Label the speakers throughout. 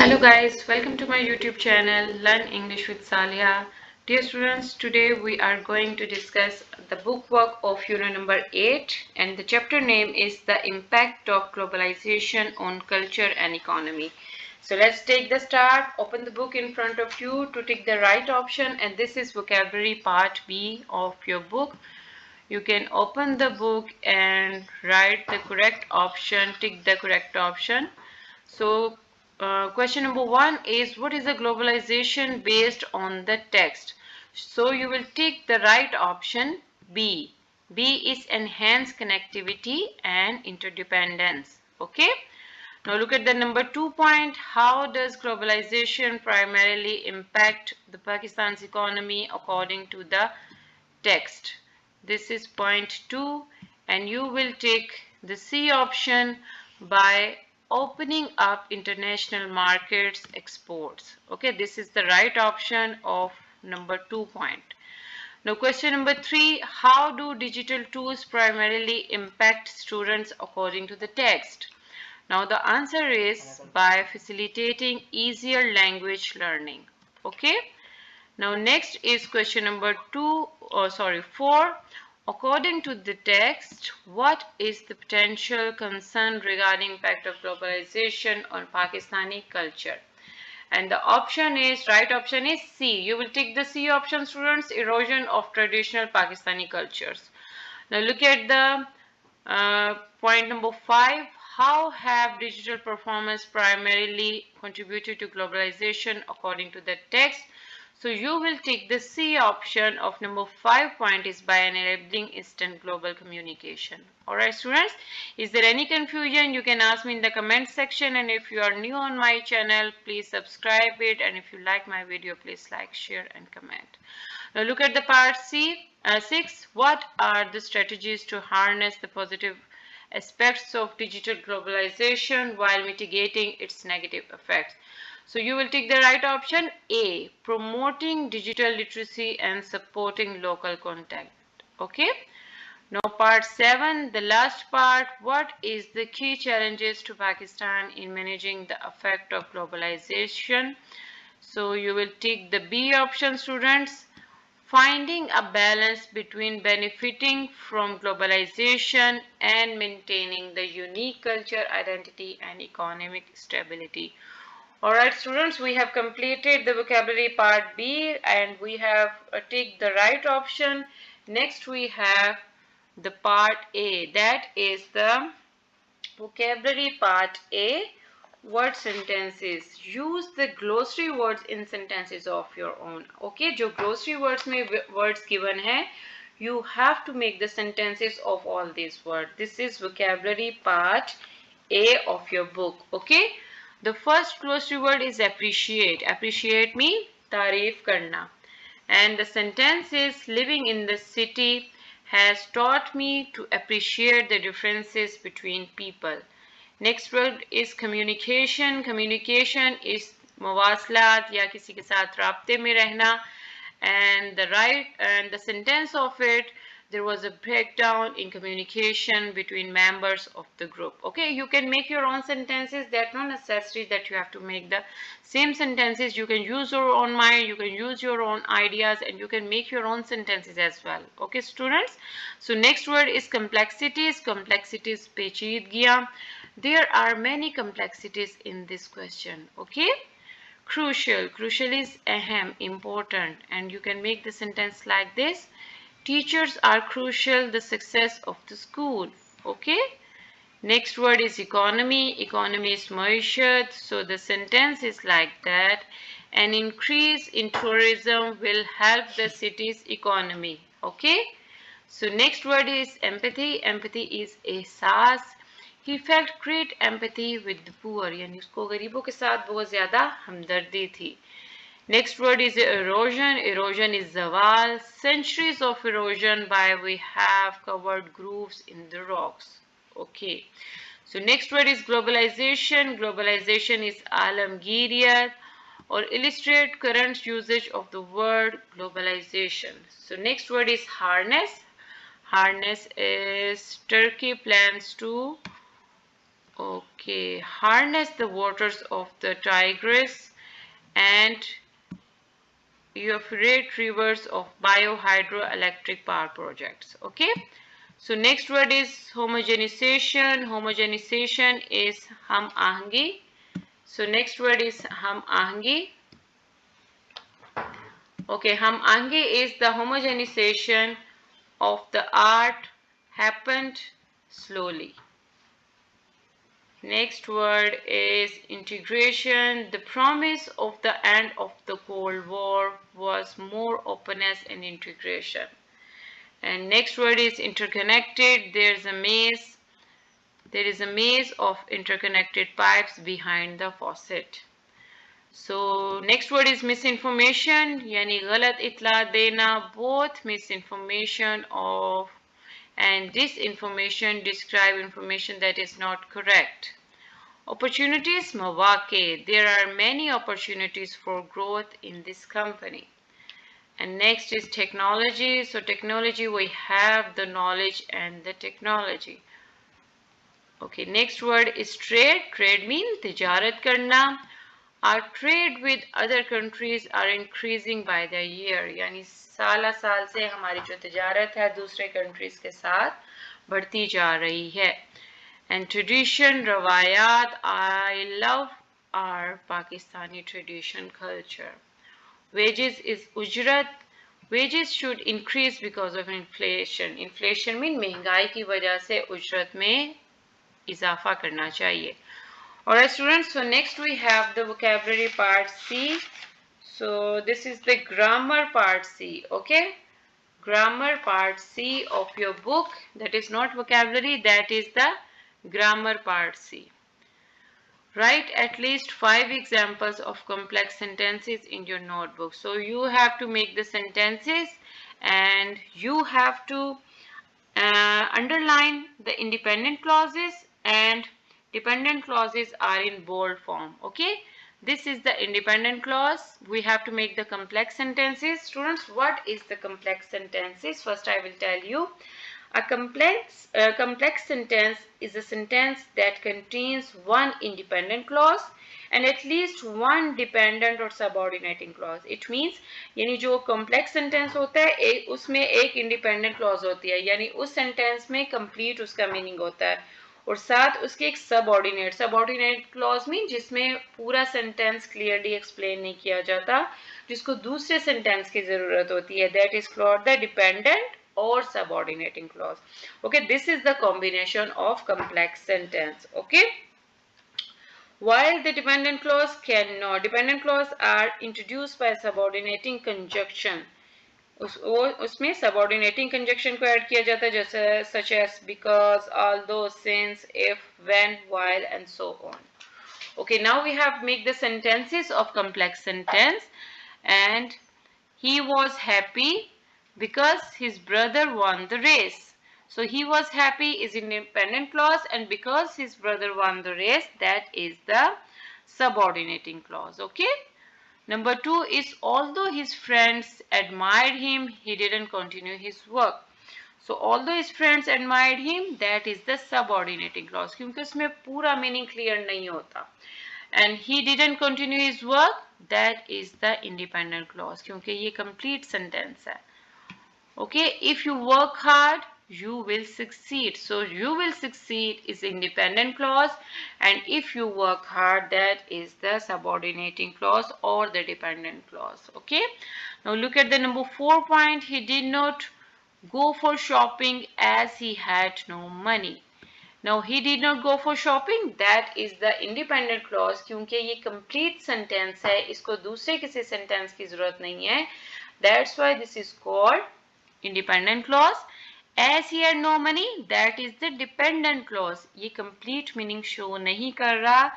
Speaker 1: Hello guys, welcome to my YouTube channel Learn English with Salia. Dear students, today we are going to discuss the bookwork of unit number 8 and the chapter name is The Impact of Globalization on Culture and Economy. So let's take the start. Open the book in front of you to tick the right option, and this is vocabulary part B of your book. You can open the book and write the correct option, tick the correct option. So question number 1 is, what is the globalization based on the text? So you will tick the right option B. B is enhanced connectivity and interdependence. Okay. Now look at the number 2 point. How does globalization primarily impact the Pakistan's economy according to the text? This is point 2, and you will take the C option by opening up international markets exports. Okay, this is the right option of number 2 point. Now question number 3, how do digital tools primarily impact students according to the text? Now the answer is by facilitating easier language learning. Okay. Now next is question number 4. According to the text, what is the potential concern regarding impact of globalization on Pakistani culture? And the right option is C. You will take the C option, students, erosion of traditional Pakistani cultures. Now look at the point number 5. How have digital performance primarily contributed to globalization according to the text? So you will take the C option of number 5 point is by enabling instant global communication. Alright students, is there any confusion? You can ask me in the comment section, and if you are new on my channel, please subscribe it, and if you like my video, please like, share and comment. Now look at the part 6. What are the strategies to harness the positive aspects of digital globalization while mitigating its negative effects? So you will take the right option A, promoting digital literacy and supporting local content. Okay. Now part 7, the last part, what is the key challenges to Pakistan in managing the effect of globalization? So you will take the B option, students. Finding a balance between benefiting from globalization and maintaining the unique culture identity and economic stability. Alright students, we have completed the vocabulary part B and we have ticked the right option. Next we have the part A, that is the vocabulary part A. Word sentences. Use the glossary words in sentences of your own. Okay, जो glossary words में words given है, you have to make the sentences of all these words. This is vocabulary part A of your book. Okay. The first glossary word is appreciate. Appreciate means तारीफ करना. And the sentence is, living in the city has taught me to appreciate the differences between people. Next word is communication. Communication is मवासलात या किसी के साथ राब्ते में रहना. And the sentence of it, there was a breakdown in communication between members of the group. Okay, you can make your own sentences. That's not necessary that you have to make the same sentences. You can use your own mind, you can use your own ideas, and you can make your own sentences as well. Okay students, so next word is complexities. Complexities, पेचीदगियां. There are many complexities in this question. Okay. Crucial. Crucial is ahem, important, and you can make the sentence like this. Teachers are crucial the success of the school. Okay. Next word is economy. Economy is maishat. So the sentence is like that. An increase in tourism will help the city's economy. Okay. So next word is empathy. Empathy is ehsaas. He felt great empathy with the poor. यानी उसको गरीबों के साथ बहुत ज़्यादा हमदर्दी थी. Next word is erosion. Erosion is zawal. Centuries of erosion by we have covered grooves in the rocks. Okay. So next word is globalization. Globalization is alamgiriyat or illustrate current usage of the word globalization. So next word is harness. Harness is Turkey plans to Okay, harness the waters of the Tigris and Euphrates rivers of biohydroelectric power projects. Okay, so next word is homogenization. Homogenization is ham ahangi. So next word is ham ahangi. Okay, ham ahangi is the homogenization of the art happened slowly. Next word is integration. The promise of the end of the Cold War was more openness and integration. And next word is interconnected. There is a maze of interconnected pipes behind the faucet. So next word is misinformation, यानी गलत इत्ला देना. Both misinformation of and disinformation describe information that is not correct. Opportunities, mawaqe. There are many opportunities for growth in this company. And next is technology. So technology, we have the knowledge and the technology. Okay, next word is trade. Trade means tijarat karna. Our trade with other countries are increasing by the year. यानी साल साल से हमारी जो तिजारत है दूसरे countries के साथ बढ़ती जा रही है. And tradition, rawayat. I love our Pakistani tradition culture. Wages is ujrat. Wages should increase because of inflation. Inflation mean महंगाई की वजह से उजरत में इजाफा करना चाहिए. Alright students, so next we have the vocabulary part C. So this is the grammar part C, okay? Grammar part C of your book. That is not vocabulary, that is the grammar part C. Write at least 5 examples of complex sentences in your notebook. So you have to make the sentences and you have to underline the independent clauses, and dependent clauses are in bold form. Okay, this is the independent clause. We have to make the complex sentences. Students, what is the complex sentences? First I will tell you. A complex sentence is a sentence that contains one independent clause and at least one dependent or subordinating clause. It means यानी जो complex sentence होता है उसमें एक independent clause होती है, यानी उस sentence में complete उसका meaning होता है और साथ उसके एक subordinate clause में जिसमें पूरा sentence clearly explain नहीं किया जाता, जिसको दूसरे sentence की ज़रूरत होती है. That is called the dependent or subordinating clause. Okay, this is the combination of complex sentence. Okay, while the dependent clause cannot, dependent clause are introduced by subordinating conjunction. उसमें subordinating conjunction को add किया जाता है, जैसे such as because, although, since, if, when, while and so on. Okay, now we have make the sentences of complex sentence. And he was happy because his brother won the race. So he was happy is independent clause, and because his brother won the race, that is the subordinating clause. Okay. Number 2 is although his friends admired him, he didn't continue his work. So although his friends admired him, that is the subordinating clause, क्योंकि उसमें पूरा meaning clear नहीं होता. And he didn't continue his work, that is the independent clause, क्योंकि ये complete sentence है. Okay, if you work hard, you will succeed. So you will succeed is independent clause, and if you work hard, that is the subordinating clause or the dependent clause. Okay, now look at the number 4 point. He did not go for shopping as he had no money. Now he did not go for shopping, that is the independent clause, क्योंकि ये complete sentence है, इसको दूसरे किसी sentence की जरूरत नहीं है. That's why this is called independent clause. As he had no money, that is the dependent clause. ये complete meaning show नहीं कर रहा,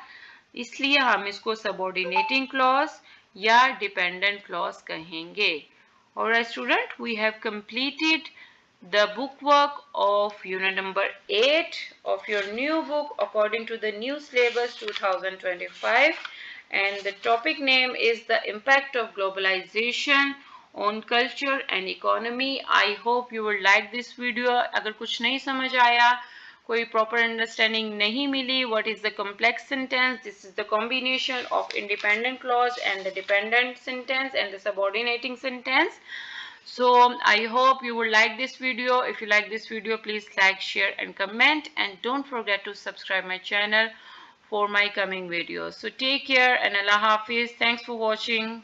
Speaker 1: इसलिए हम इसको subordinating clause या dependent clause कहेंगे. Alright student, we have completed the bookwork of unit number 8 of your new book according to the new syllabus 2025, and the topic name is the impact of globalization on culture and economy. I hope you will like this video. अगर कुछ नहीं समझ आया, कोई proper understanding नहीं मिली. What is the complex sentence? This is the combination of independent clause and the dependent sentence and the subordinating sentence. So I hope you will like this video. If you like this video, please like, share and comment, and don't forget to subscribe my channel for my coming videos. So take care and Allah Hafiz. Thanks for watching.